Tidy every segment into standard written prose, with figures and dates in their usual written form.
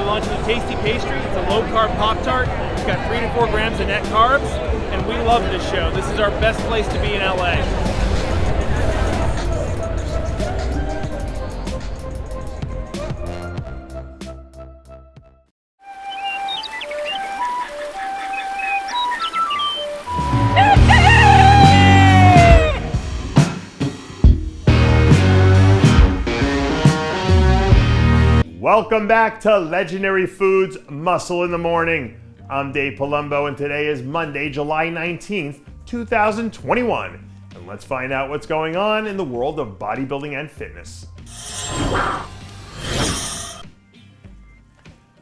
be launching a tasty pastry. It's a low-carb Pop-Tart. It's got 3 to 4 grams of net carbs, and we love this show. This is our best place to be in LA. Welcome back to Legendary Foods Muscle in the Morning. I'm Dave Palumbo, and today is Monday, July 19th, 2021. And let's find out what's going on in the world of bodybuilding and fitness.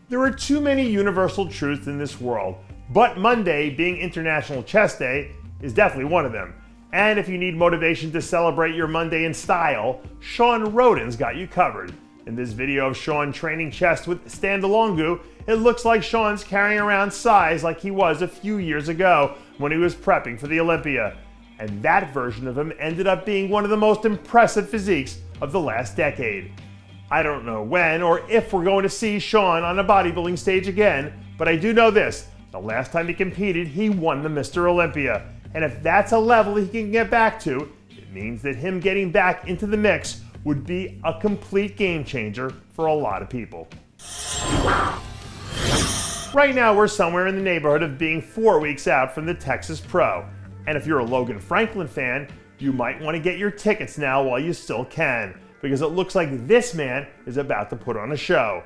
There are too many universal truths in this world, but Monday, being International Chest Day, is definitely one of them. And if you need motivation to celebrate your Monday in style, Shawn Rhoden's got you covered. In this video of Shawn training chest with Standalongu, it looks like Shawn's carrying around size like he was a few years ago when he was prepping for the Olympia. And that version of him ended up being one of the most impressive physiques of the last decade. I don't know when or if we're going to see Shawn on a bodybuilding stage again, but I do know this: the last time he competed, he won the Mr. Olympia. And if that's a level he can get back to, it means that him getting back into the mix would be a complete game changer for a lot of people. Right now, we're somewhere in the neighborhood of being 4 weeks out from the Texas Pro. And if you're a Logan Franklin fan, you might want to get your tickets now while you still can, because it looks like this man is about to put on a show.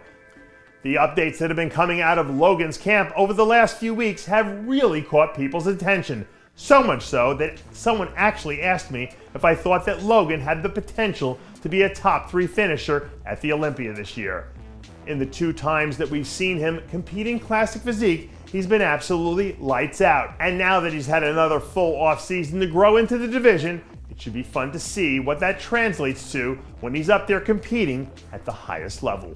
The updates that have been coming out of Logan's camp over the last few weeks have really caught people's attention. So much so that someone actually asked me if I thought that Logan had the potential to be a top 3 finisher at the Olympia this year. In the 2 times that we've seen him compete in classic physique, he's been absolutely lights out. And now that he's had another full off season to grow into the division, it should be fun to see what that translates to when he's up there competing at the highest level.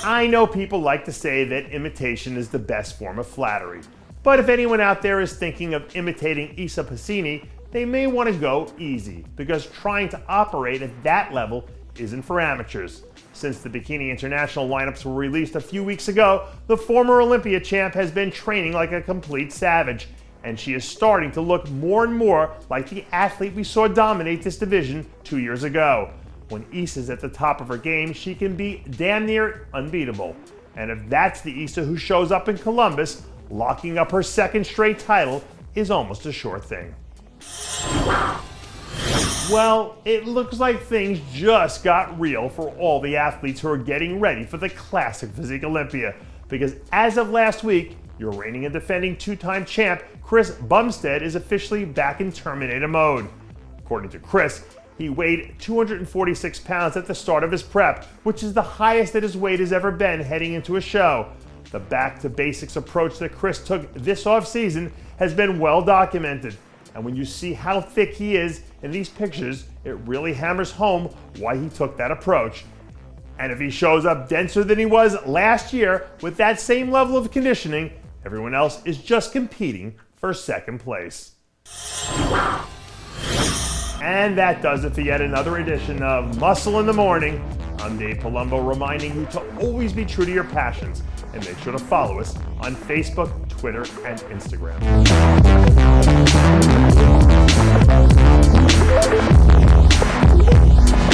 I know people like to say that imitation is the best form of flattery. But if anyone out there is thinking of imitating Issa Passini, they may want to go easy, because trying to operate at that level isn't for amateurs. Since the Bikini International lineups were released a few weeks ago, the former Olympia champ has been training like a complete savage, and she is starting to look more and more like the athlete we saw dominate this division 2 years ago. When Issa's at the top of her game, she can be damn near unbeatable. And if that's the Issa who shows up in Columbus, locking up her 2nd straight title is almost a sure thing. Well, it looks like things just got real for all the athletes who are getting ready for the Classic Physique Olympia, because as of last week, your reigning and defending 2-time champ Chris Bumstead is officially back in Terminator mode. According to Chris, he weighed 246 pounds at the start of his prep, which is the highest that his weight has ever been heading into a show. The back-to-basics approach that Chris took this offseason has been well documented, and when you see how thick he is in these pictures, it really hammers home why he took that approach. And if he shows up denser than he was last year with that same level of conditioning, everyone else is just competing for 2nd place. And that does it for yet another edition of Muscle in the Morning. I'm Dave Palumbo, reminding you to always be true to your passions, and make sure to follow us on Facebook, Twitter, and Instagram.